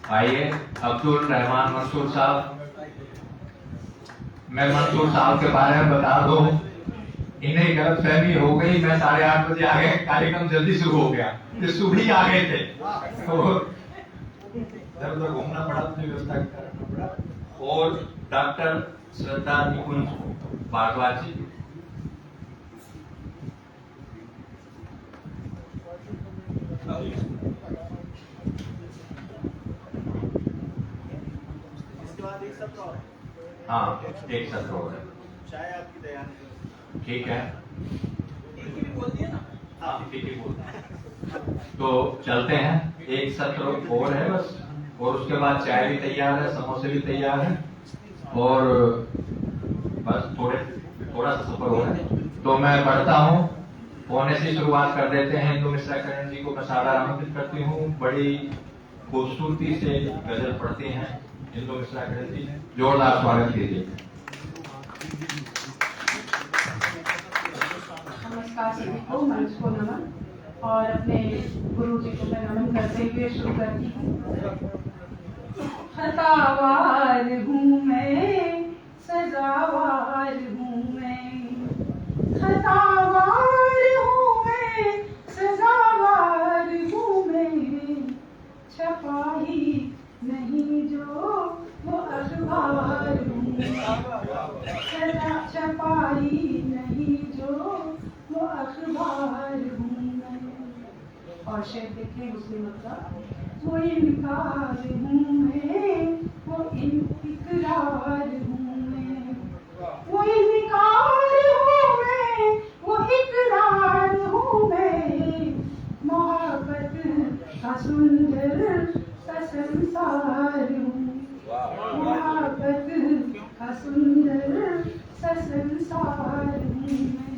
आइए अब्दुल रहमान मंसूर साहब, मैं मंसूर साहब के बारे में बता दूं, इन्हें गलतफहमी हो गई, मैं 8:30 बजे आ गए, कार्यक्रम जल्दी शुरू हो गया, ये सुबह ही आ गए थे, तो इधर उधर घूमना पड़ा, अपनी व्यवस्था करना पड़ा। और डॉक्टर श्रद्धा निकुंज भारद्वाज जी, हाँ एक सत्र हो गया, चाय आपकी तैयार ठीक है, बोल दिया ना। हाँ ठीक ही बोलते हैं। तो चलते हैं, एक सत्र और है बस, और उसके बाद चाय भी तैयार है, समोसे भी तैयार है, और बस थोड़ा सा सफर हो रहा है। तो मैं बढ़ता हूँ, होने से शुरुआत कर देते हैं। इंदु मिश्रा करण जी को मैं सारा आमंत्रित करती हूँ, बड़ी खूबसूरती से गजल पढ़ती हैं इंदु मिश्रा करण जी, जोरदार स्वागत कीजिए। नमस्कार सभी को, मंच को नमन, और अपने गुरु जी को मैं नमन करते हुए शुरू करती हूँ। खतावार हूँ मैं, सजावार हूँ मैं, खतावार हूँ मैं, सजावार हूँ मैं, छपाई नहीं जो वो अखबार हूँ, छपाई नहीं जो वो अखबार हूँ मैं। और शेर देखिए मुस्लिम का, वो इनकार हूँ मैं, वो इकरार हूँ मैं, वो इनकार हूँ मैं, वो इकरार हूँ मैं, मोहब्बत का सुंदर सा संसार हूँ, मोहब्बत का सुंदर सा संसार हूँ मैं।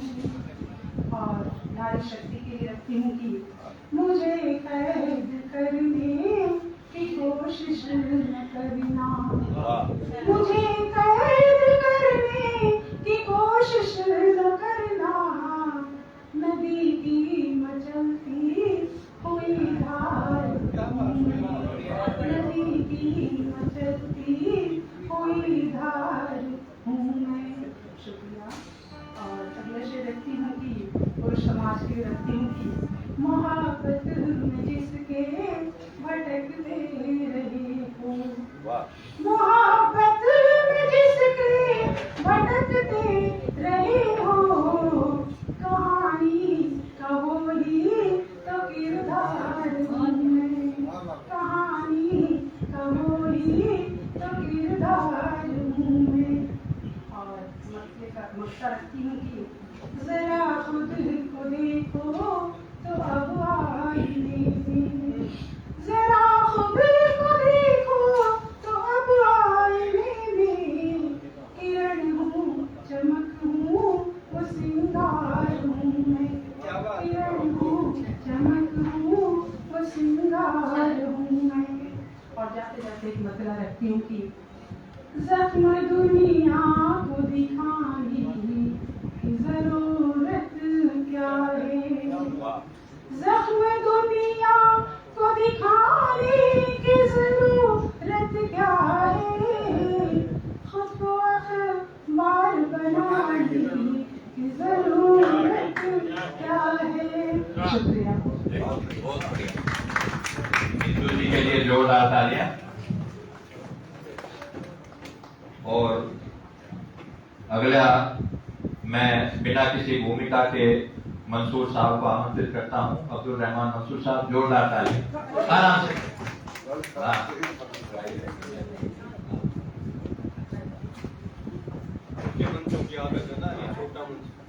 और नारी शक्ति के लिए रखती हूँ कि मुझे कैद करने की कोशिश न करना, मुझे कैद करने की कोशिश न करना, नदी की मचलती हुई धार हूँ मैं, नदी की मचलती हुई धार हूँ मैं। शुक्रिया। और अगला शेर रखती हूँ कि पुरुष समाज के लिए रखती हूँ कि मोहब्बत में जिसके भटकते रहे हो, मोहब्बत में जिसके भटकते रहे हो, कहानी का वही तो किरदार हूँ मैं, कहानी का वही तो किरदार हूँ मैं। और मक्ता रखती हूँ कि जरा खुद को देखो तो अब आईने में, जरा खुद को देखो तो अब आईने में, किरण हूँ चमक हूँ वो सिंगार हूँ मैं, किरण हूँ चमक हूँ वो सिंगार हूँ मैं। और जाते जाते एक मतला रखती हूँ कि जख्म दुनिया को दिखाने की जरूरत क्या है, जख्म दुनिया को दिखाने की जरूरत क्या है, खुद को अखबार बनाने की जरूरत क्या है। शुक्रिया। बहुत बढ़िया, इंदु जी के लिए जोरदार तालियां। और अगला मैं बिना किसी भूमिका के मंसूर साहब को आमंत्रित करता हूं, अब्दुल रहमान मंसूर साहब, जोरदार ताली, आराम से।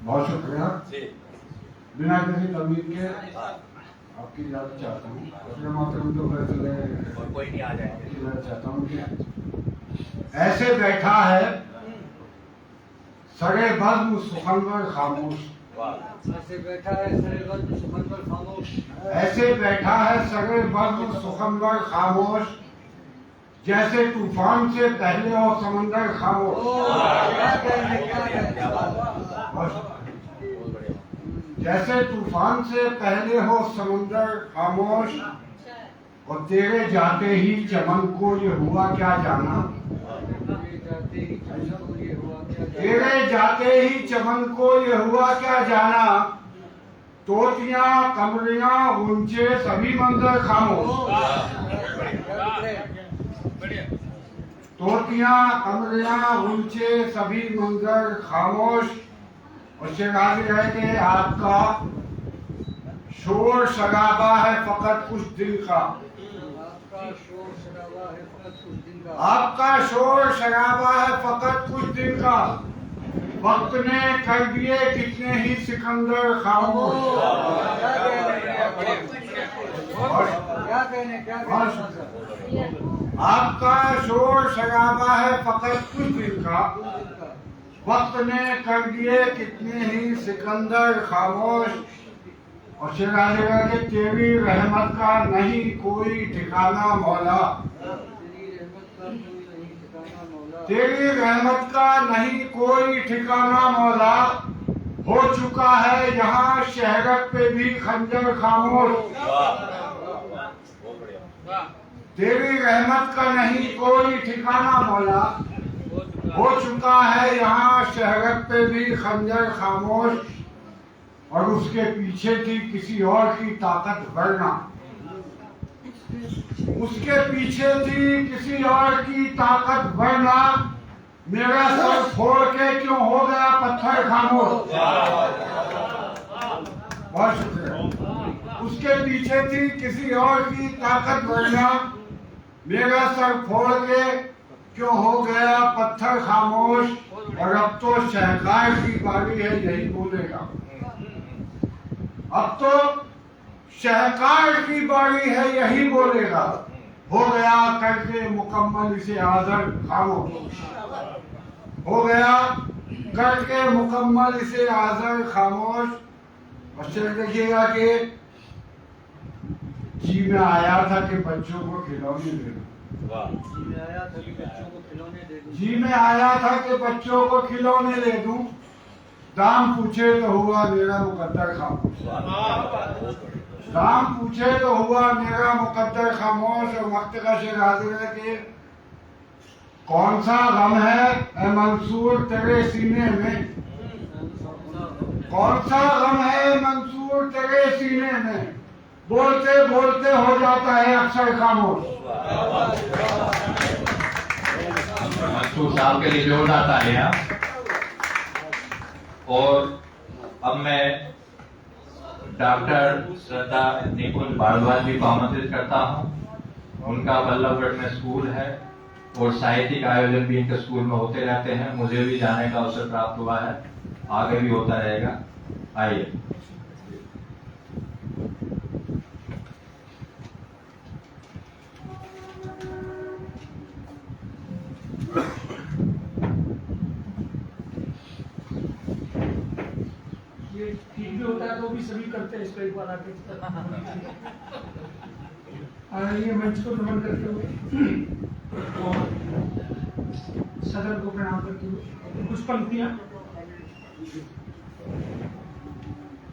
बहुत शुक्रिया। बिना किसी तमीज के आपकी इजाजत चाहता हूँ, अपने मातरम तो मैं कोई नहीं आ जाए चाहता हूँ कि ऐसे बैठा है सगे बज़्म सुखनवर खामोश, ऐसे बैठा है सगे बज़्म सुखनवर खामोश, ऐसे बैठा है सगे बज़्म सुखनवर खामोश, जैसे तूफान से पहले हो समंदर खामोश, जैसे तूफान से पहले हो समंदर खामोश, और तेरे जाते ही चमन को ये हुआ क्या जाना, तेरे जाते ही चमन को ये हुआ क्या जाना, तोतियां कमरियां ऊंचे सभी मंजर खामोश, तोतियां कमरियां ऊंचे सभी मंजर खामोश। और शेराज रह के आपका शोर शराबा है फकत कुछ दिन का, आपका शोर शराबा है फकत कुछ दिन का, वक्त ने कर दिए कितने ही सिकंदर खामोश। आपका शोर शराबा है फकत कुछ दिन का, वक्त ने कर दिए कितने ही सिकंदर खामोश। और शेराजेगा के तेरी रहमत का नहीं कोई ठिकाना मौला, तेरी रहमत का नहीं कोई ठिकाना मौला, हो चुका है यहाँ शहरत पे भी खंजर खामोश। तेरी रहमत का नहीं कोई ठिकाना मौला, हो चुका है यहाँ शहरत पे भी खंजर खामोश। और उसके पीछे थी किसी और की ताकत वरना, उसके पीछे थी किसी और की ताकत वरना, मेरा सर फोड़ के क्यों हो गया पत्थर खामोश। बहुत शुक्रिया। उसके पीछे थी किसी और की ताकत वरना, मेरा सर फोड़ के क्यों हो गया पत्थर खामोश। और अब तो शहकार की बारी है यही बोलेगा, अब तो शहकार की बारी है यही बोलेगा, हो गया करके मुकम्मल इसे आज़र खामोश, हो गया करके मुकम्मल इसे आज़र खामोश। और चल देखिएगा कि जी में आया था कि बच्चों को खिलौने दे दूं, जी में आया था कि बच्चों को खिलौने दे दूं, दाम पूछे तो हुआ मेरा मुकद्दर खामोश, दाम पूछे तो हुआ मेरा मुकद्दर खामोश। और वक्त का शेर हाजिर है कि कौन सा गम है ए मंसूर तेरे सीने में, कौन सा गम है मंसूर तेरे सीने में, बोलते बोलते हो जाता है अक्सर खामोश। मंसूर साहब के लिए जोरदार तालियां। और अब मैं डॉक्टर श्रद्धा निकुंज भारद्वाज जी को आमंत्रित करता हूं। उनका बल्लभगढ़ में स्कूल है और साहित्यिक आयोजन भी इनके स्कूल में होते रहते हैं, मुझे भी जाने का अवसर प्राप्त हुआ है, आगे भी होता रहेगा। आइए। ठीक भी होता है तो भी सभी करते हैं इसको एक बार आके। ये मंच को नमन करते हुए और सदन को प्रणाम करते हुए कुछ पंक्तियां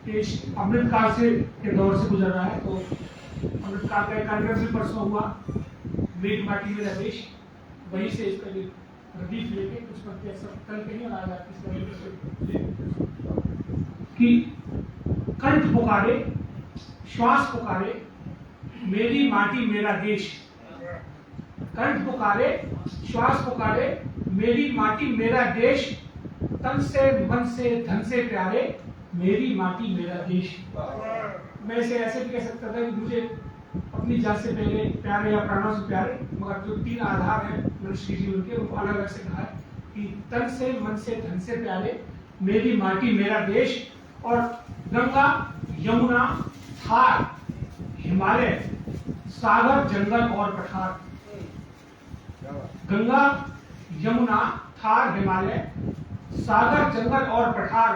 देश अमृतकाल से के दौर से गुजर रहा है। तो अमृतकाल का कार्यक्रम भी परसों हुआ, मेरी माटी मेरा देश, वहीं से इसका रदीफ लेके कुछ पंक्तियां सब कल कहीं और आज आपकी कि कंठ पुकारे श्वास पुकारे मेरी माटी मेरा देश, कंठ पुकारे श्वास पुकारे मेरी माटी मेरा देश, तन से मन से धन से प्यारे मेरी माटी मेरा देश। मैं इसे ऐसे भी कह सकता था कि मुझे अपनी जात से पहले प्यारे या प्राणों से प्यारे, मगर जो तीन आधार है मनुष्य के जीवन के उनको अलग अलग से कहा है कि तन से मन से धन से प्यारे मेरी माटी मेरा देश। और गंगा यमुना थार हिमालय सागर जंगल और पठार, गंगा यमुना थार हिमालय सागर जंगल और पठार,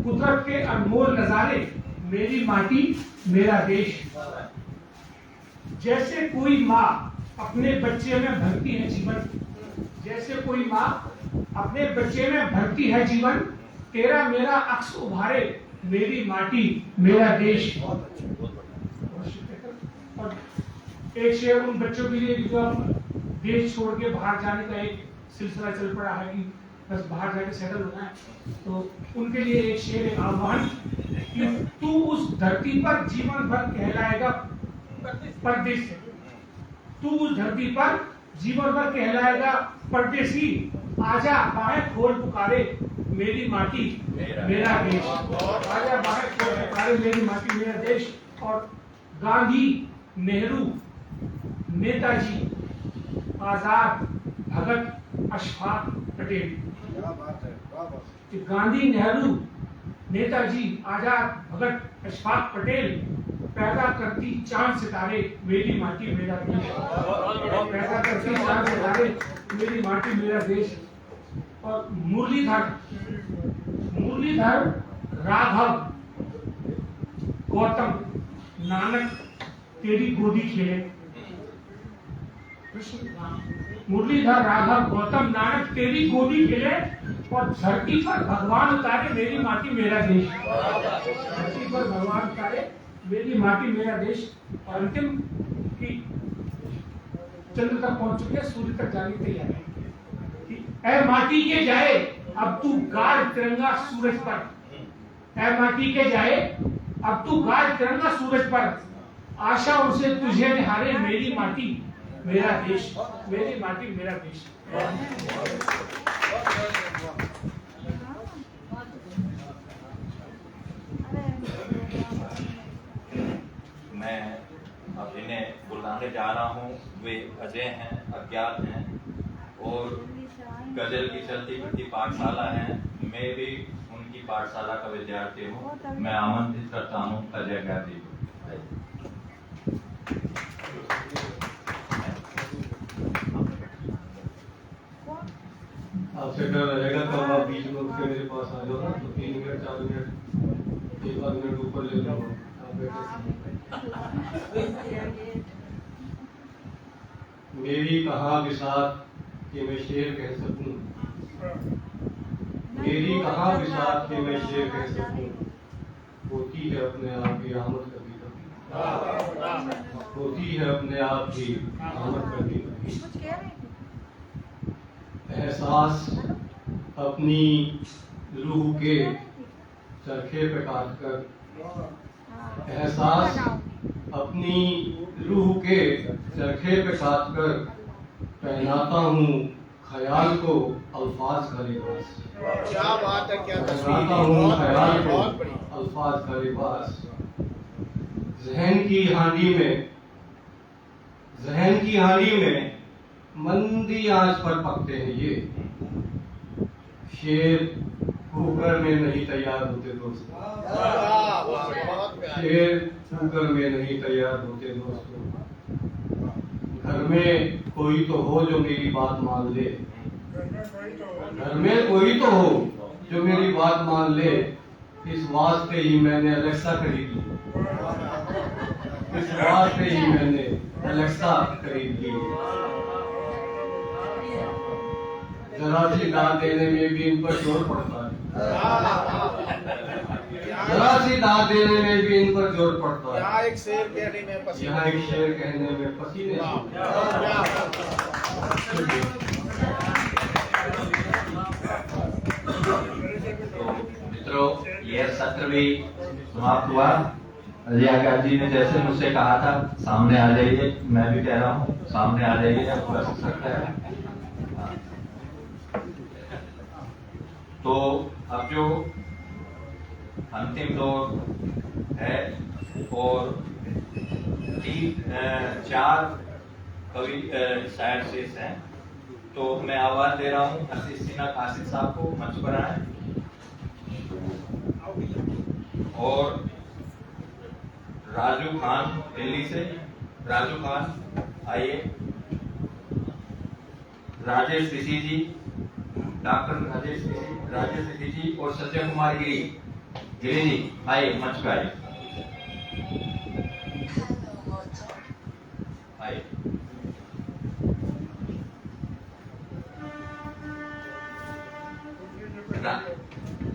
कुदरत के अनमोल नजारे मेरी माटी मेरा देश। जैसे कोई माँ अपने बच्चे में भरती है जीवन, जैसे कोई माँ अपने बच्चे में भरती है जीवन, तेरा मेरा अक्स उभारे मेरी माटी मेरा देश। और एक शेर उन बच्चों के लिए जो अब देश छोड़ के बाहर जाने का एक सिलसिला चल पड़ा है कि बस बाहर जाके सेटल होना है, तो उनके लिए एक शेर, एक आह्वान कि तू उस धरती पर जीवन भर कहलाएगा परदेसी, तू उस धरती पर जीवन भर कहलाएगा परदेसी, आजा बाहें खोल पुकारे मेरी माटी मेरा देश, आजा बाहें खोल पुकारे मेरी माटी मेरा देश। और गांधी, नेहरू, नेताजी, आजाद, भगत, अशफाक पटेल, कि गांधी, नेहरू, नेताजी, आजाद, भगत, अशफाक पटेल पैदा करती चांद सितारे मेरी माटी मेरा देश, पैदा करती चांद सितारे मेरी माटी मेरा देश। और मुरलीधर राघव गौतम नानक तेरी गोदी खेले, मुरलीधर राघव गौतम नानक तेरी गोदी खेले और धरती पर भगवान उतारे मेरी माटी मेरा देश, धरती पर भगवान उतारे मेरी माटी मेरा देश। और अंतिम की चंद्र तक पहुंच चुके, सूर्य तक जाने की तैयारी है। ऐ माटी के जाए अब तू गाड़ तिरंगा सूरज पर, ऐ माटी के जाए अब तू गाड़ तिरंगा सूरज पर, आशा उसे तुझे निहारे मेरी माटी मेरा देश, मेरी माटी मेरा देश। मैं अब इन्हें बुलाने जा रहा हूँ। वे अजय हैं, अज्ञात हैं और गजल की चलती फिरती पाठशाला है। मैं भी उनकी पाठशाला का विद्यार्थी हूँ। मैं आमंत्रित करता हूँ अजय गांधी को। आपसे डर रहेगा तब आप बीच में उठ के मेरे पास आ जाओ ना, तो 3 मिनट 4 मिनट 1 मिनट ऊपर ले लो आप बैठे। मेरी कहाँ बिसात कि मैं शेर कह सकूं, मेरी कहाँ बिसात कि मैं शेर कह सकूं, होती है अपने आप की आमद कभी कभी, होती है अपने आप की आमद कभी कभी। एहसास अपनी रूह के चरखे पे काट कर, एहसास अपनी रूह के चरखे पे काट कर पहनाता हूँ ख्याल को अल्फाज का लिबास। क्या बात है, क्या पहनाता हूँ ख्याल को अल्फाज का लिबास। जहन की हांडी में मंदी आंच पर पकते हैं ये, शेर कुकर में नहीं तैयार होते दोस्तों, शेर कुकर में नहीं तैयार होते दोस्तों। घर में कोई तो हो जो मेरी बात मान ले, घर में कोई तो हो जो मेरी बात मान ले, इस वास्ते ही मैंने अलेक्सा खरीद ली, इस वास्ते ही मैंने अलेक्सा खरीद ली। जरा सी दाद देने में भी इन पर जोर पड़ता है, जरा सी दाद देने में भी इन पर जोर पड़ता है। यहाँ एक शेर कहने में पसीने, यहाँ एक शेर कहने में पसीने। तो मित्रों, यह सत्र भी समाप्त हुआ। अजय गांधी ने जैसे मुझसे कहा था सामने आ जाइए, मैं भी कह रहा हूँ सामने आ जाइए, अब बस सकता है। तो अब जो अंतिम दौर है और 4 कवि शायर शेष हैं, तो मैं आवाज दे रहा हूँ आशीष सिन्हा कासिद साहब को, मंच पर आए। और राजू खान दिल्ली से, राजू खान आइए। राजेश ऋषि जी, डॉक्टर राजेश ऋषि जी और सत्य कुमार गिरी जी आइए, मंच पे आइए। आइए।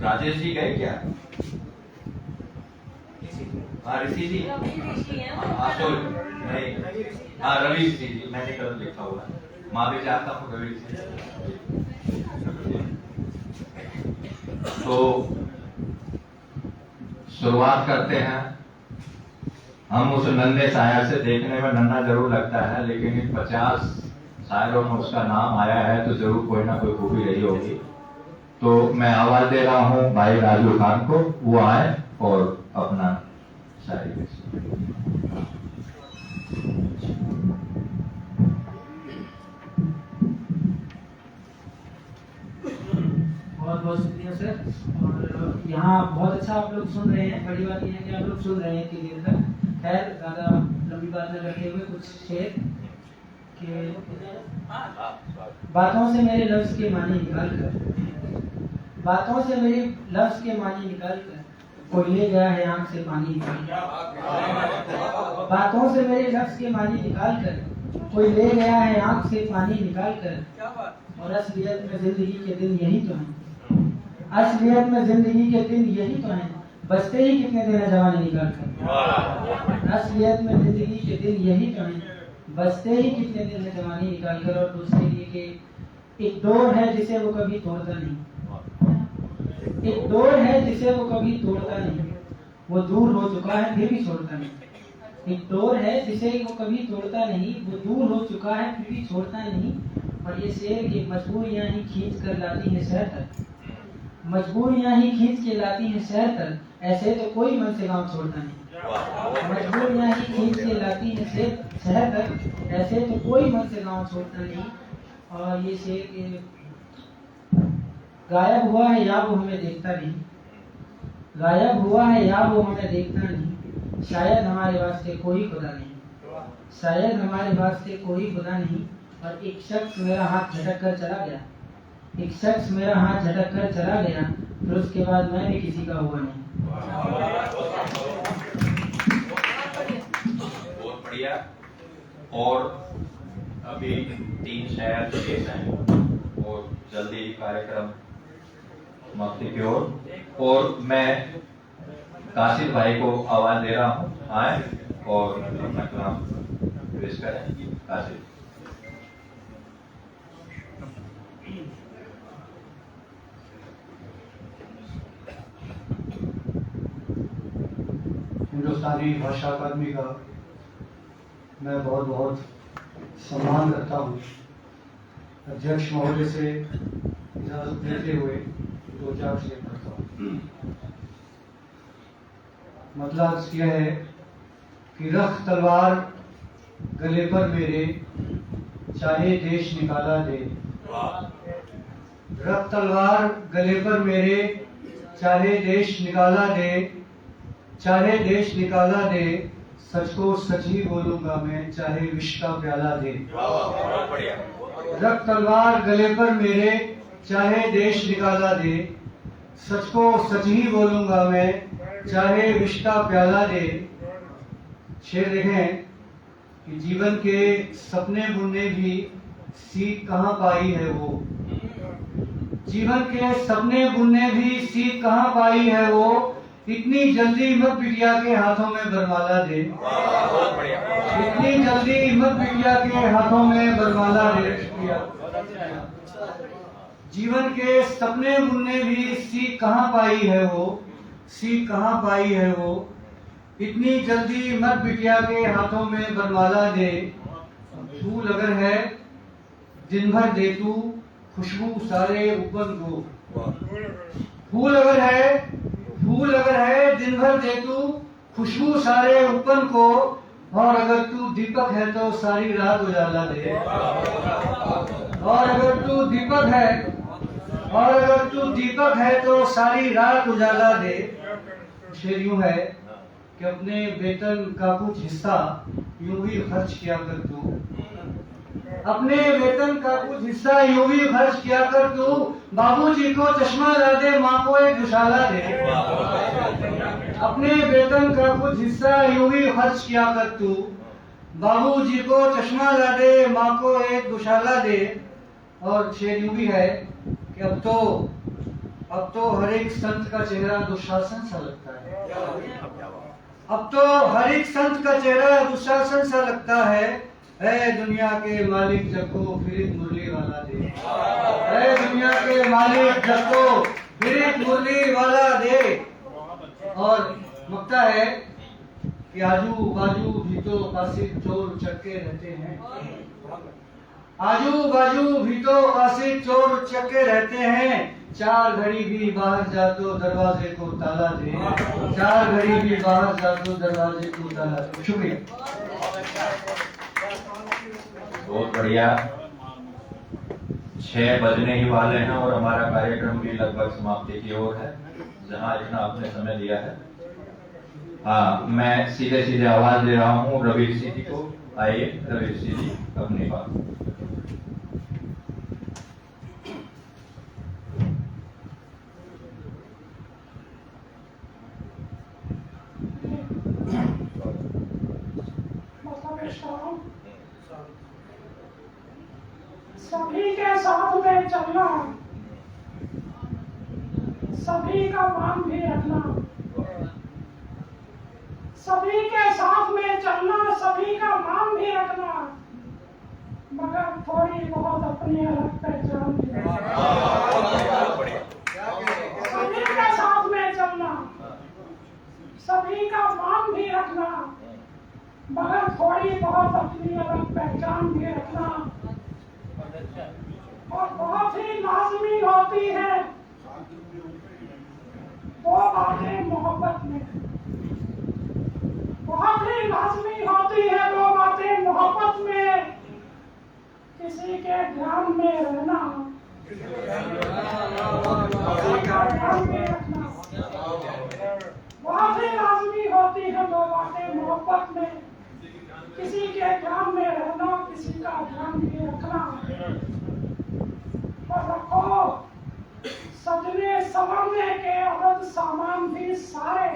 राजेश जी गए क्या? हाँ ऋषि जी, हाँ सॉरी नहीं, हाँ रवि ऋषि जी, मैंने गलत लिखा हुआ है, माँ भी जानता हूँ रवि ऋषि। तो शुरुआत करते हैं। हम उस नन्हे शायर से, देखने में नन्हा जरूर लगता है, लेकिन इन 50 शायरों में उसका नाम आया है तो जरूर कोई ना कोई खूबी रही होगी। तो मैं आवाज दे रहा हूँ भाई राजू खान को, वो आए और अपना शायरी पेश करें। बहुत बहुत शुक्रिया सर। और यहाँ बहुत अच्छा आप लोग सुन रहे हैं, बड़ी बात यह है कि आप लोग सुन रहे हैं इतनी देर तक। खैर ज़्यादा लंबी बात न करते हुए कुछ शेर के बातों से मेरे लफ्ज़ के मानी निकाल कर, बातों से मेरे लफ्ज़ के मानी निकाल कर, कोई ले गया है आँख से पानी निकाल कर। बातों से मेरे लफ्ज़ के मानी निकाल कर, कोई ले गया है आँख से पानी निकाल कर। और असलियत में जिंदगी के दिन यही तो हैं, असलियत में जिंदगी के दिन यही तो हैं, बचते ही कितने दिन है जवानी निकाल कर। असलियत में जिंदगी के दिन यही तो हैं, बचते ही कितने दिन है जवानी निकाल कर। और दूसरे लिए कि एक दौर है जिसे वो कभी तोड़ता नहीं, एक दौर है जिसे वो कभी तोड़ता नहीं, वो दूर हो चुका है फिर भी छोड़ता नहीं। एक दौर है जिसे वो कभी तोड़ता नहीं, वो दूर हो चुका है फिर भी छोड़ता नहीं। और ये शेर की मजबूरियां ही खींच कर लाती हैं शहर तक, मजबूरियां ही खींच के लाती हैं शहर तक, ऐसे तो कोई मन से गांव छोड़ता नहीं। मजबूरियां ही खींच के लाती हैं शहर तक, ऐसे तो कोई मन से गांव छोड़ता नहीं। और ये शेर गायब हुआ है या वो हमें देखता नहीं, गायब हुआ है या वो हमें देखता नहीं, शायद हमारे वास्ते कोई खुदा नहीं, शायद हमारे वास्ते कोई खुदा नहीं। और एक शख्स मेरा हाथ झटक कर चला गया, एक शख्स मेरा हाथ झटक कर चला गया, फिर उसके बाद मैं भी किसी का हुआ नहीं। बहुत बढ़िया। और अभी 3 शायर शेष हैं और जल्दी ही कार्यक्रम समाप्ति की ओर। और मैं काशिफ भाई को आवाज दे रहा हूँ, आए और अपना कलाम पेश करें। काशिफ। हिंदुस्तानी भाषा अकादमी का मैं बहुत बहुत सम्मान करता हूँ। अध्यक्ष महोदय से इजाजत लेते हुए 2-4 शेर करता हूँ। मतलब यह है कि रख तलवार गले पर मेरे, चाहे देश निकाला दे। रख तलवार गले पर मेरे, चाहे देश निकाला दे, चाहे देश निकाला दे, सच को सच ही बोलूंगा मैं, चाहे विष का प्याला दे। रख तलवार गले पर मेरे, चाहे देश निकाला दे, सच को सच ही बोलूंगा मैं, चाहे विष का प्याला दे। शेर देखें कि जीवन के सपने बुनने भी सीख कहाँ पाई है वो, जीवन के सपने बुनने भी सीख कहाँ पाई है वो, इतनी जल्दी मत बिटिया के हाथों में बरमाला दे। इतनी जल्दी मत बिटिया के हाथों में बरमाला दे। जीवन के सपने बुनने भी सीख कहाँ पाई है वो, सीख कहाँ पाई है वो, इतनी जल्दी मत बिटिया के हाथों में बरमाला दे। फूल अगर है दिन भर दे तू खुशबू सारे उपवन को, फूल अगर है, फूल अगर है दिन भर दे तू खुशबू सारे उपवन को, और अगर तू दीपक है तो सारी रात उजाला दे। और अगर तू दीपक है, और अगर तू दीपक है तो सारी रात उजाला दे। शेर यूं है कि अपने वेतन का कुछ हिस्सा यूं ही खर्च किया कर तू, अपने वेतन का कुछ हिस्सा यूं ही खर्च किया कर तू, बाबूजी को चश्मा ला दे, माँ को एक दुशाला दे। अपने वेतन का कुछ हिस्सा यूं ही खर्च किया कर तू, बाबूजी को चश्मा ला दे, माँ को एक दुशाला दे। और शेर यूं भी है कि अब तो हर एक संत का चेहरा दुशासन सा लगता है, अब तो हर एक संत का चेहरा दुशासन सा लगता है। ऐ दुनिया के मालिक जग को फिर एक मुरली वाला दे, ऐ दुनिया के मालिक जग को फिर एक मुरली वाला दे। और मकता है कि आजू बाजू भी तो कासिद चोर चक्के रहते हैं, आजू बाजू भी तो कासिद चोर चक्के रहते हैं। 4 घड़ी भी बाहर जा तो दरवाजे को ताला दे, 4 घड़ी भी बाहर जा तो दरवाजे को ताला दे। शुक्रिया। बहुत बढ़िया। 6 बजने ही वाले हैं और हमारा कार्यक्रम भी लगभग समाप्ति की ओर है। जहां इतना आपने समय दिया है, हाँ, मैं सीधे सीधे आवाज दे रहा हूँ रवि ऋषि जी को। आइए रवि ऋषि जी अपनी बात। सभी के साथ में चलना, सभी का मान भी रखना, सभी के साथ में चलना, सभी का मान भी रखना, मगर थोड़ी बहुत अपनी अलग पहचान भी रखना। सभी के साथ में चलना, सभी का मान भी रखना, मगर थोड़ी बहुत अपनी अलग पहचान भी रखना। और बहुत ही लाजमी होती है वो बातें मोहब्बत में, बहुत ही लाजमी होती है वो बातें मोहब्बत में। किसी के ध्यान में रहना, किसी का ध्यान में रखना, बहुत ही लाजमी होती है वो बातें मोहब्बत में। किसी के ध्यान में रहना, किसी का ध्यान भी रखना। और रखो सजने संवरने के अवध सामान भी सारे,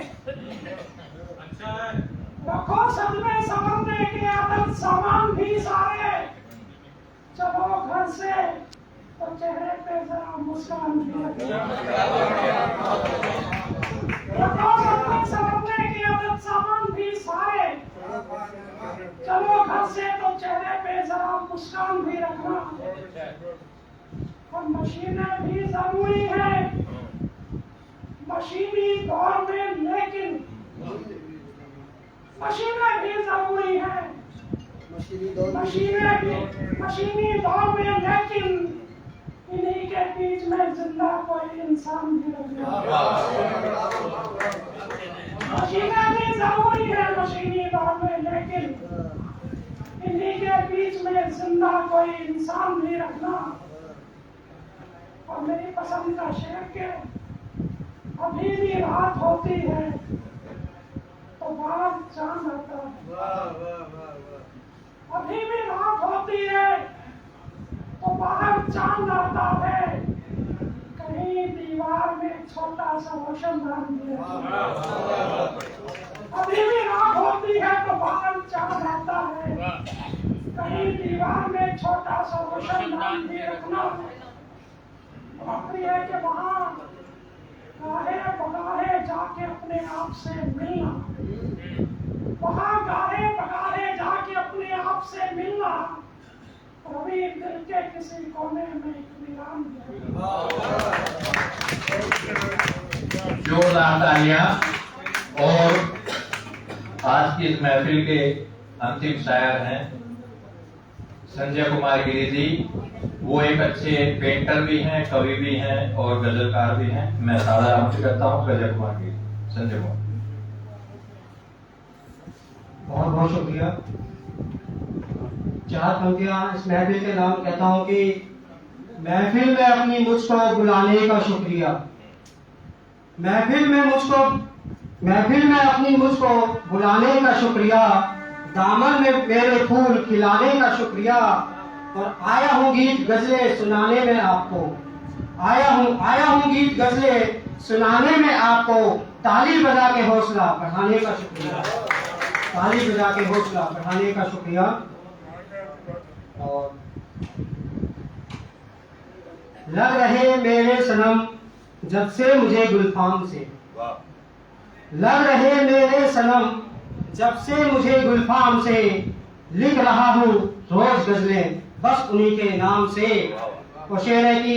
रखो सजने संवरने के अवध सामान भी सारे। चलो घर से तो चेहरे पे जरा मुस्कान भी रखो सजने संवरने के अवध सामान भी सारे। चलो घर से तो चेहरे पे जरा मुस्कान भी रखना। और मशीनें भी जरूरी है मशीनी दौर में, लेकिन मशीनें भी जरूरी है मशीनी दौर में, लेकिन इन्हीं के बीच में जिंदा कोई इंसान भी रहे। मशीनें भी जरूरी है मशीनी दौर में, लेकिन इन्हीं के बीच में जिंदा कोई इंसान भी रखना। और मेरी पसंद का शेर के अभी भी रात होती है तो बाहर चांद आता है, अभी भी रात होती है तो बाहर चांद आता है। कहीं दीवार में छोटा सा रोशनदान भी है, अभी भी रात होती है तो बाहर चांद आता है। कहीं दीवार में छोटा सा रोशनदान भी रखना। आखिरी है कि वहाँ गाहे बगाहे जाके अपने आप से मिलना, वहाँ गाहे बगाहे जाके अपने आप से मिलना। रवि दिल के किसी कोने में इत्मीनान जोरदार तालियां। और आज की इस महफिल के अंतिम शायर हैं संजय कुमार गिरी जी। वो एक अच्छे पेंटर भी हैं, कवि भी हैं और गजलकार भी हैं। मैं सादा आमंत्रित करता हूँ संजय कुमार गिरी। संजय कुमार, बहुत बहुत शुक्रिया। 4 पंक्तियां इस महफिल के नाम कहता हूँ कि महफिल में अपनी मुझको बुलाने का शुक्रिया, महफिल में अपनी मुझको बुलाने का शुक्रिया, दामन में मेरे फूल खिलाने का शुक्रिया। और आया हूँ गीत गजलें सुनाने में आपको, आया हूँ गीत गजलें सुनाने में आपको। ताली बजा के हौसला बढ़ाने का शुक्रिया, ताली बजा के हौसला बढ़ाने का शुक्रिया। और लग रहे मेरे सनम जब से मुझे गुलफाम से, लग रहे मेरे सनम जब से मुझे गुलफाम से लिख रहा हूँ रोज गजलें बस उन्हीं के नाम से। वो शेर है कि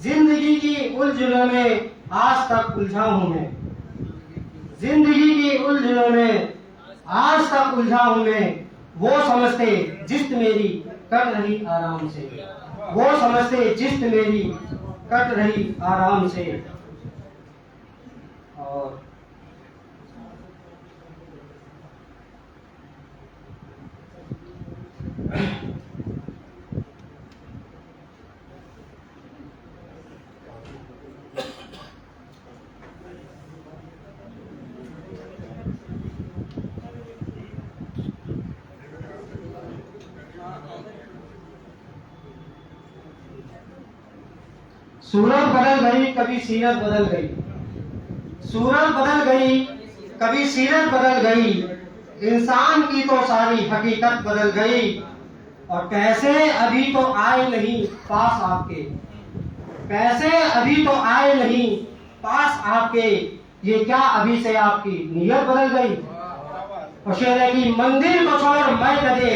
जिंदगी की उलझनों में आज तक उलझा हूँ मैं, जिंदगी की उलझनों में आज तक उलझा हूँ मैं। वो समझते जिस्त मेरी कट रही आराम से, वो समझते जिस्त मेरी कट रही आराम से। और सूरत बदल गई कभी सीरत बदल गई, सूरत बदल गई कभी सीरत बदल गई, इंसान की तो सारी हकीकत बदल गई। और पैसे अभी तो आए नहीं पास आपके, पैसे अभी तो आए नहीं पास आपके, ये क्या अभी से आपकी नीयत बदल गई। और शेर है कि मंदिर को छोड़ मैं गधे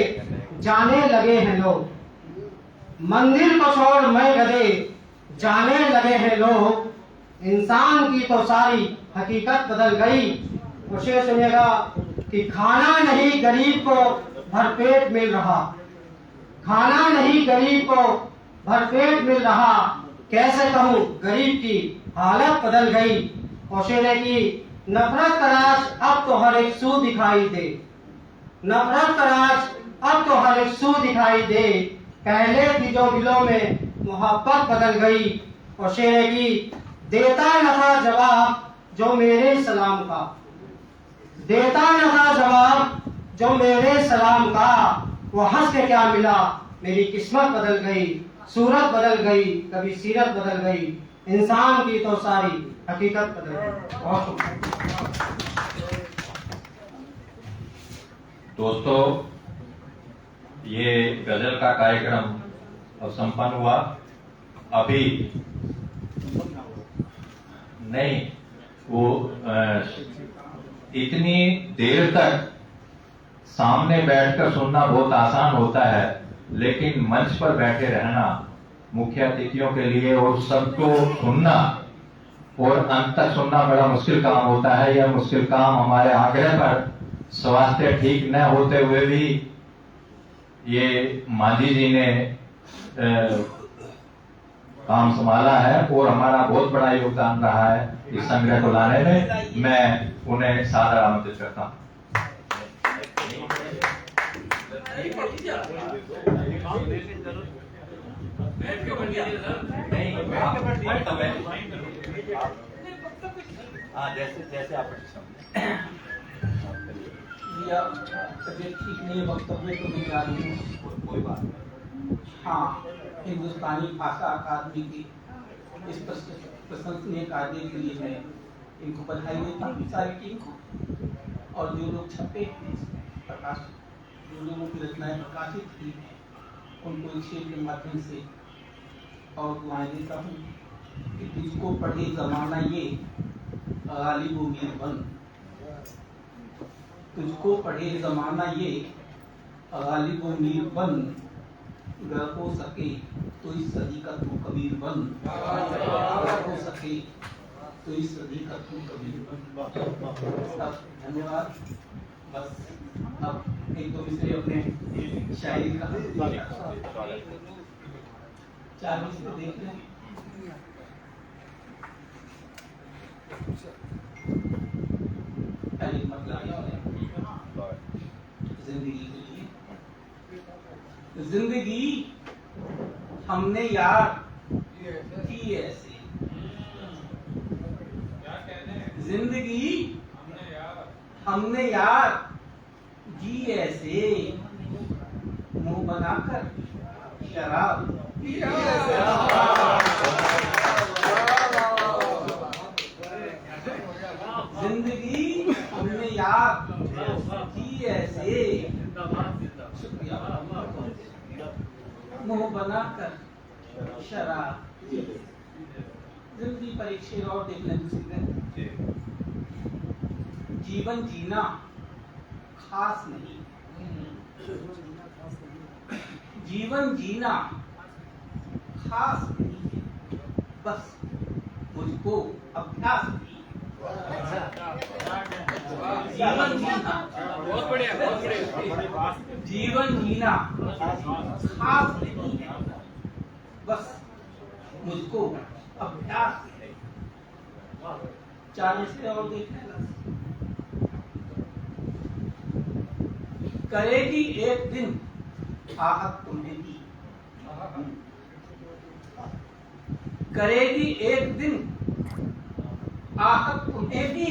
जाने लगे हैं लोग, मंदिर को छोड़ मैं गधे जाने लगे हैं लोग, इंसान की तो सारी हकीकत बदल गई। और शेर सुनिएगा कि खाना नहीं गरीब को भरपेट मिल रहा, खाना नहीं गरीब को भरपेट मिल रहा, कैसे कहूँ गरीब की हालत बदल गई। और शेर है कि नफरत का राज अब तो हर एक सू दिखाई दे, नफरत का राज अब तो हर एक सू दिखाई दे, पहले थी जो दिलों में मोहब्बत बदल गई। और शेर है कि देता न था जवाब जो मेरे सलाम का, देता न था जवाब जो मेरे सलाम का, वो हंस के क्या मिला मेरी किस्मत बदल गई, सूरत बदल गई कभी सीरत बदल गई, इंसान की तो सारी हकीकत बदल गई। बहुत शुक्रिया दोस्तों, ये गजल का कार्यक्रम अब संपन्न हुआ। अभी नहीं, वो इतनी देर तक सामने बैठकर सुनना बहुत आसान होता है, लेकिन मंच पर बैठे रहना मुख्य अतिथियों के लिए और सबको सुनना और अंत तक सुनना बड़ा मुश्किल काम होता है। यह मुश्किल काम हमारे आग्रह पर स्वास्थ्य ठीक न होते हुए भी ये मांझी जी ने काम संभाला है और हमारा बहुत बड़ा योगदान रहा है इस संग्रह को लाने में। मैं उन्हें सादर आमंत्रित करता हूँ। जैसे आप तबियत ठीक नहीं है, वक्तव्य तो नहीं आ रही हूँ, कोई बात नहीं। हाँ, हिंदुस्तानी भाषा अकादमी की इस प्रशंसनीय कार्य के लिए मैं इनको बधाई देता हूँ, सारी टीम को। और जो लोग छपे प्रकाश, जो लोगों की रचनाएं प्रकाशित की हैं, उनको इस शेर के माध्यम से और दुआएं देता हूँ कि तुझको पढ़े जमाना ये गालिब उम्मीद बन, तुझको पढ़े जमाना ये गालिब उम्मीद बन, अगर हो सके तो इस सदी का तू कबीर बन, अगर हो सके तो इस सदी का तू कबीर बन। धन्यवाद। बस अब एक दो मिसरे अपने शायरी का 4 मिसरे देख लें। पहले मतलब जिंदगी के लिए, जिंदगी हमने यार की ऐसे, जिंदगी हमने यार जी ऐसे, मुंह बनाकर शराब पी ऐसे। जिंदगी हमने यार जी ऐसे, शुक्रिया, मुंह बनाकर शराब। जिंदगी पर एक शेर और देख लें। जीवन जीना खास नहीं। जीवन जीना खास नहीं है, बस मुझको अभ्यास नहीं है। जीवन जीना, बहुत बढ़िया, बहुत बढ़िया। जीवन जीना खास नहीं है, बस मुझको अभ्यास है। 40 से और देखने लगा। करेगी एक दिन आहत तुम्हें भी, करेगी एक दिन आहत तुम्हें भी,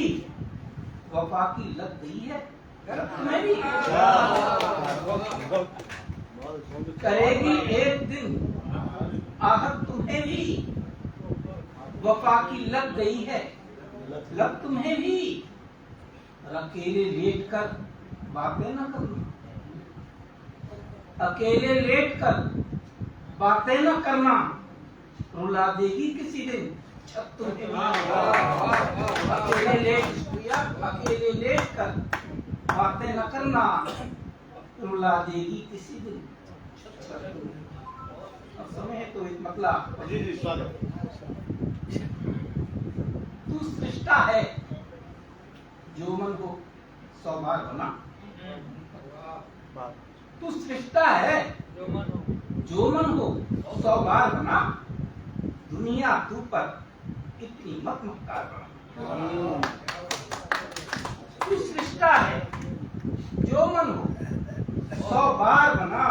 वफा की लग गई है तुम्हें भी। करेगी एक दिन आहत तुम्हें भी, वफा की लग गई है लग तुम्हें भी। और अकेले लेट कर बातें न करना, अकेले लेट कर बातें न करना, रुला देगी किसी दिन छत तुम्हें भी। अकेले लेट कर बातें न करना, रुला देगी किसी दिन छत तुम्हें। अब समय है तो एक मतलब तू सृष्टा है जो मन हो सौ बार बना। तू सृष्टा है जो मन हो 100 बार बना। दुनिया तू पर इतनी मत मक्कार बना। तू सृष्टा है जो मन हो 100 बार बना।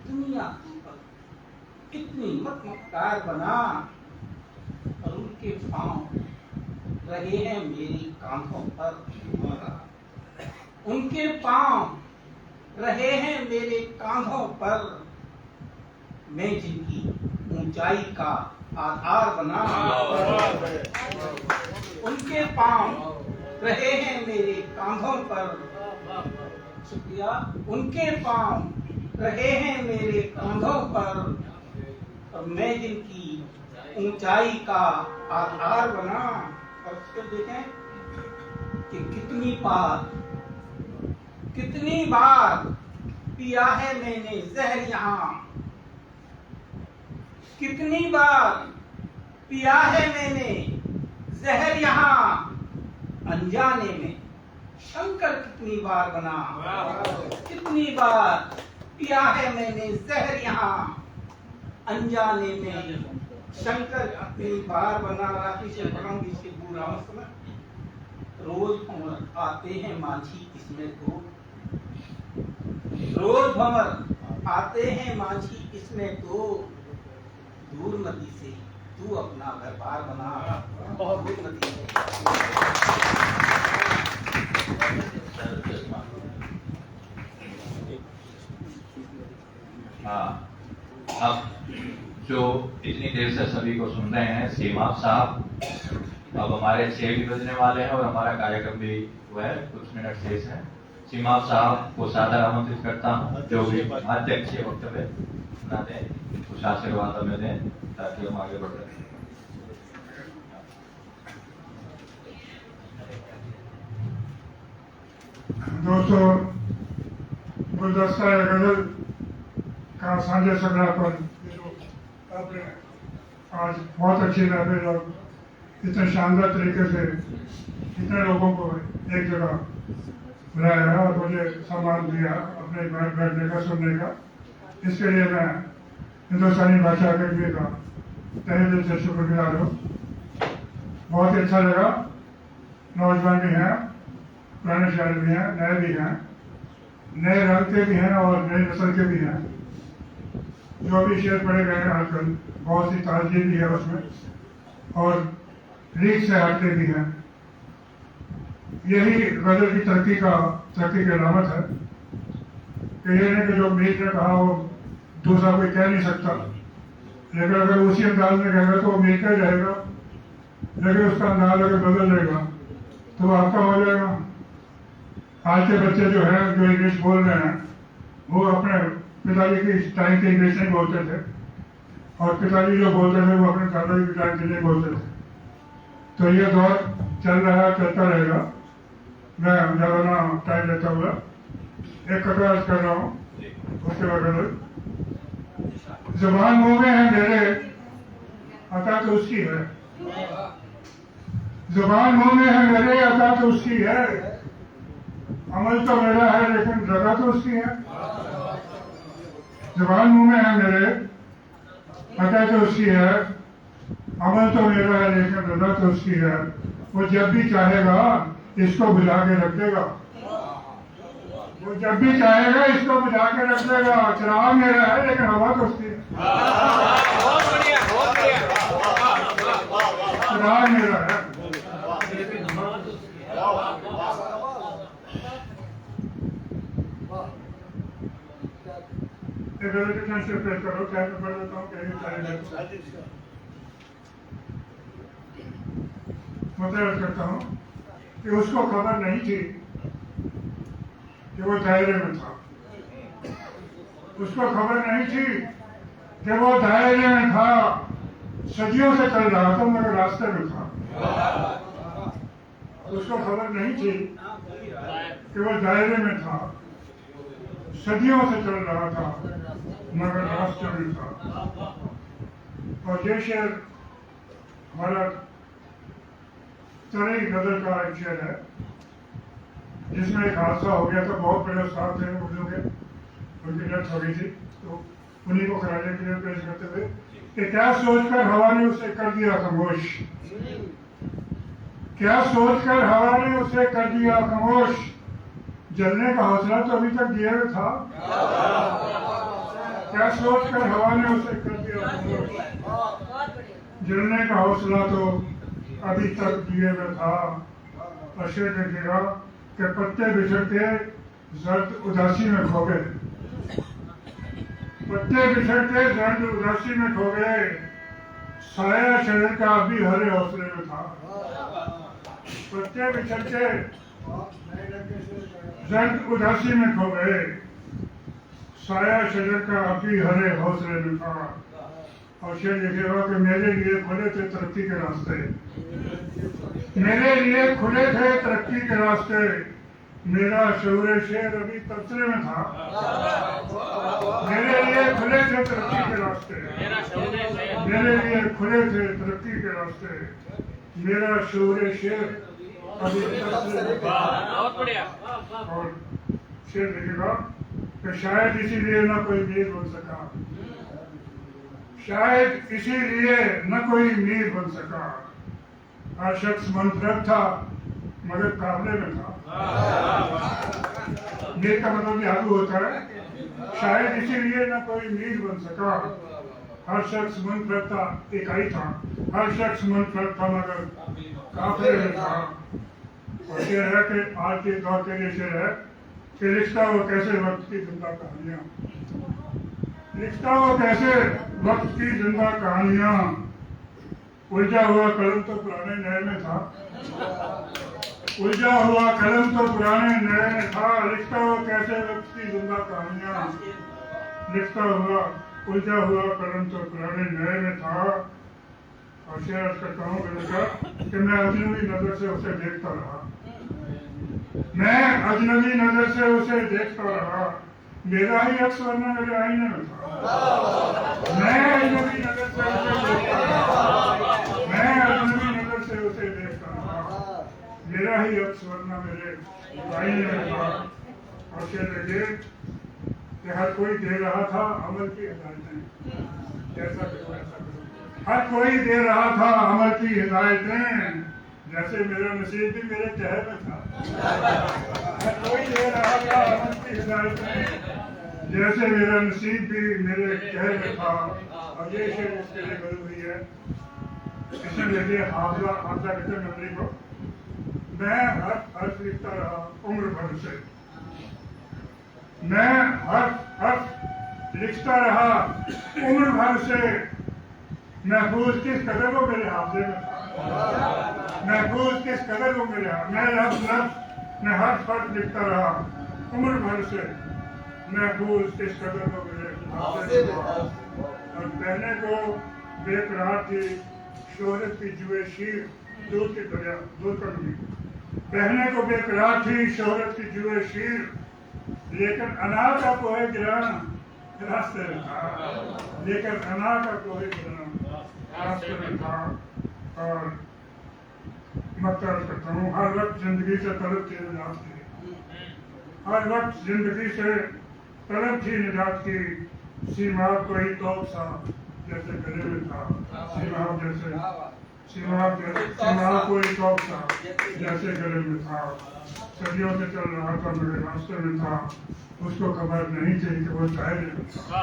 दुनिया तू पर इतनी मत मक्कार बना। और उनके पांव रहे हैं मेरी कांधों पर, उनके पांव रहे हैं मेरे कांधों पर। मैं जिनकी ऊंचाई का आधार बना। उनके पांव रहे हैं मेरे कांधों पर। शुक्रिया। उनके पांव रहे हैं मेरे कांधों पर, और मैं जिनकी ऊंचाई का आधार बना। और फिर देखें कि कितनी बार पिया है मैंने जहर यहाँ। कितनी बार पिया है मैंने जहर यहाँ। अनजाने में शंकर कितनी बार बना। कितनी बार पिया है मैंने जहर यहाँ। अनजाने में शंकर कितनी बार बना। राखी से पढ़ाऊंगी इसके पूरा मसला। रोज भंवर आते हैं माझी इसमें तो, रोज भंवर आते हैं माझी इसमें तो। दूर नदी से तू अपना घर बार बना। बहुत दूर नदी से। हाँ, अब जो इतनी देर से सभी को सुन रहे हैं, सीमाब साहब अब हमारे 6 भी बजने वाले हैं और हमारा कार्यक्रम भी हुआ है, कुछ मिनट शेष है। सीमाब साहब को सादर आमंत्रित करता हूँ जो भी अध्यक्ष वक्तव्य सुना दें, कुछ आशीर्वाद हमें दें ताकि हम आगे बढ़ सकें। दोस्तों, गुलदस्ता गजल का साझा संग्रहण आपने आज बहुत अच्छी महफिल और इतने शानदार तरीके से इतने लोगों को एक जगह बुलाया है और मुझे सम्मान दिया अपने घर बैठने का, सुनने का। इसके लिए मैं हिंदुस्तानी भाषा अकेडमी का तहे दिल से शुक्रगुजार हूँ। बहुत ही अच्छा लगा। नौजवान भी हैं, पुराने शायर भी हैं, नए भी हैं, नए रंग के भी हैं और नई नस्ल के भी हैं। जो भी शेर पढ़े गए हैं आजकल बहुत सी ताजगी भी है उसमें और रीत से हटते भी हैं। यही गजल की तरक्की की अलामत है कि ये नहीं कि जो मीर ने कहा वो दूसरा कोई कह नहीं सकता, लेकिन अगर उसी अंदाज में कहेगा तो वो मीर का ही रहेगा, लेकिन उसका अंदाज अगर बदल जाएगा तो वो आपका हो जाएगा। आज के बच्चे जो है जो इंग्लिश बोल रहे हैं वो अपने पिताजी की टाइम की इंग्लिश नहीं बोलते थे और पिताजी जो बोलते थे वो अपने दादाजी की टाइम की नहीं बोलते थे। तो ये दौर चल रहा है, चलता रहेगा मैं ज़्यादा ना टाइम लेता हुआ एक कटार कर रहा हूँ, उसके बाद ज़बान मुँह में है मेरे, अता तो उसकी है। ज़बान मुँह में है मेरे, अता तो उसकी है। अमल तो मेरा है लेकिन रजा तो उसकी है। ज़बान मुँह में है मेरे, अता तो उसकी है। अमल तो मेरा है लेकिन रजा तो उसकी है। वो जब भी चाहेगा इसको बुझा के रख देगा। वो जब भी चाहेगा इसको बुझा के रख देगा। चिराग मेरा है लेकिन हवा तो उसकी है। बहुत बढ़िया, बहुत बढ़िया। चिराग मेरा है। से पेश करो, क्या मैं पढ़ देता हूँ, मतलब करता हूँ कि उसको खबर नहीं थी कि वो दायरे में था। उसको खबर नहीं थी कि वो दायरे में था। सदियों से चल रहा था मगर रास्ते में था। उसको खबर नहीं थी कि वो दायरे में था। सदियों से चल रहा था मगर रास्ते में था। और ये शेर हमारा तरह गजल का एक शेर है जिसमें एक हादसा हो गया था। बहुत बड़े उस्ताद थे उर्दू के, उनकी डेथ हो गई थी, तो उन्हीं को खराजे के लिए पेश करते हुए कि क्या सोचकर हवा ने उसे कर दिया खामोश। क्या सोचकर हवा ने उसे कर दिया खामोश। जलने का हौसला तो अभी तक दिए हुए था। क्या सोचकर हवा ने उसे कर दिया खामोश। जलने का हौसला तो अभी तक दिए हुए था। और शेर देखेगा कि पत्ते बिछड़ के जर्द उदासी में खो गए। पत्ते बिछड़ के जर्द उदासी में खो गए। साया शरीर का अभी हरे हौसले में था। पत्ते बिछड़ के जर्द उदासी में खो गए। साया शरीर का अभी हरे हौसले में था। और शेर लिखेगा कि मेरे लिए खुले थे तरक्की के रास्ते। मेरे लिए खुले थे तरक्की के रास्ते। मेरा शौर्य शेर अभी तबसरे में था। मेरे लिए खुले थे तरक्की के रास्ते। मेरे लिए खुले थे तरक्की के रास्ते। मेरा शौर्य शेर अभी तबसरे में था। बहुत बढ़िया। और शेर लिखेगा कि शायद इसीलिए ना कोई मीर बन सका। शायद इसीलिए न कोई मीर बन सका। हर शख्स मंत्रक था मगर काबले में था। मीर का मतलब लागू होता है। शायद इसीलिए न कोई मीर बन सका। हर शख्स मंत्रक था, इकाई था। हर शख्स मंत्रक था मगर काफले में था। और ये है कि आज के दौर के लिए शेर है कि लिखता वो कैसे वक्त की जिंदा कहानियां। लिखता वो कैसे वक्त की जिंदा कहानियां। उलझा हुआ कलम तो पुराने नए में था। उलझा हुआ कलम तो पुराने नए में था। लिखता वो कैसे वक्त की जिंदा कहानियां। लिखता हुआ उलझा हुआ कलम तो पुराने नए में था। और शेयर करता हूँ कि मैं अजनबी नजर से उसे देखता रहा। मैं अजनबी नजर से उसे देखता रहा। मेरा ही अक्स वरना मेरे आईने में था। मैं अजनबी नजर से उसे देखता रहा। मैं अजनबी नजर से उसे देखता रहा। मेरा ही अक्स वरना मेरे आईने में था। और शेर देखिए कि हर कोई दे रहा था अमल की हिदायतें। जैसा करो ऐसा करो। हर कोई दे रहा था अमल की हिदायतें। जैसे मेरा नसीब भी मेरे कहे में था। हर कोई दे रहा था अमल की हिदायतें। जैसे मेरा नसीब भी मेरे कहे में था। और ये शेर इसके लिए बनी हुई है। इसमें देखिए हाफजा कहते मेमोरी को। मैं हर्फ लिखता रहा उम्र भर से। मैं हर्फ लिखता रहा उम्र भर से। महफूज किस कदर वो मेरे हाफजे में था। महफूज किस कदर वो मेरे हाथ। मैं लफ्ज मैं हर्फ लिखता रहा उम्र भर से। महफूज किस कदर वो मेरे हाफजे में था। और पहले को बेकरार थी शोहरत की जुए शीर दूध की दरिया दूध का नदी। बहने को बेकरार थी शोहरत की जुए शीर, लेकिन अना का कोहे गिराना रास्ते में था, लेकिन अना का कोहे गिराना रास्ते में था। और मैं तर्ज करता हूँ, हर वक्त जिंदगी से तलब थी निजात की, हर वक्त जिंदगी से तलब थी निजात की। सीमा कोई तोप सा जैसे गले में था, सीमा कोई तोप सा जैसे गले में था। सदियों से चल रहा था, मेरे रास्ते में था, उसको खबर नहीं थी कि वो शायद में था।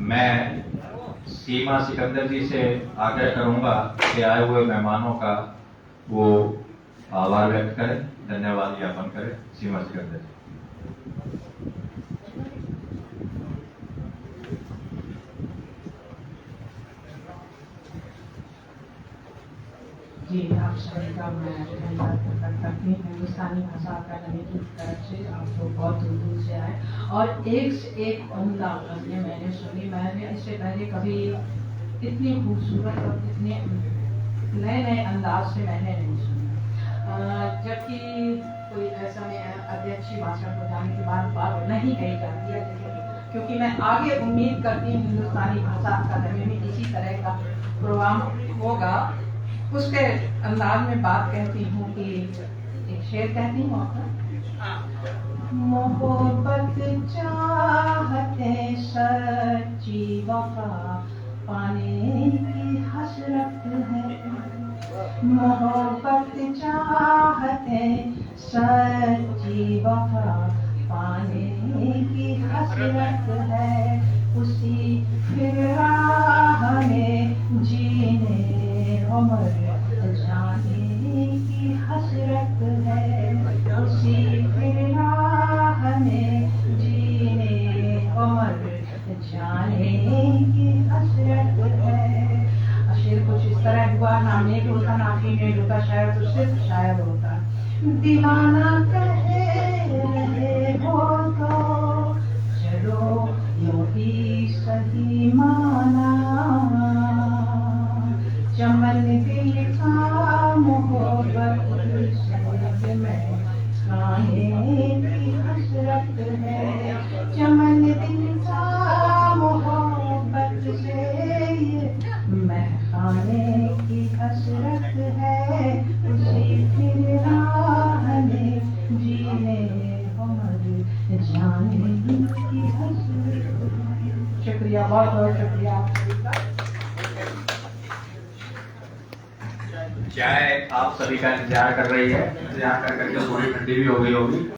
मैं सीमा सिकंदर जी से आग्रह करूंगा कि आए हुए मेहमानों का वो आभार व्यक्त करें, धन्यवाद ज्ञापन करें। सीमा सिकंदर जी। जी, आप सभी का मैं धन्यवाद प्रकट करती हूँ। हिंदुस्तानी भाषा अकादमी की तरफ से आप लोग बहुत दूर दूर से आए और एक से एक उम्दा गज़लें मैंने सुनी। मैंने इससे पहले कभी इतनी खूबसूरत और इतने नए नए अंदाज से मैंने नहीं सुनी। जबकि कोई ऐसा नहीं है, अध्यक्षी भाषण हो जाने के बाद बात नहीं कही जाती है, क्योंकि मैं आगे उम्मीद करती हूँ हिंदुस्तानी भाषा अकादमी में इसी तरह का प्रोग्राम होगा। उसके अंदाज में बात कहती हूँ कि एक शेर कहती हूँ आपका। मोहब्बत चाहते सच्ची वफा पाने की हसरत है, मोहब्बत चाहते सच्ची वफा पाने की हसरत है। उसी फिर राह में जीने उम्र जाने की हसरत है, उसी फिर राह में जीने उम्र जाने की हसरत है। शेर कुछ इस तरह हुआ, ना मेघ होता ना फीमेल होता, शायद तो सिर्फ शायद होता। दीवाना कहे रहे हो तो चलो यूं ही सही माना, चमन दिल का मोहब्बत से में खाने की हसरत है, चमन दिल का मोहब्बत से मैं खाने की हसरत है, उसी फिर राह में जीने उम्र जाने की हसरत है। शुक्रिया, बहुत बहुत शुक्रिया आप सभी का। चाय आप सभी का इंतजार कर रही है, इंतजार कर करके थोड़ी ठंडी भी हो गई होगी।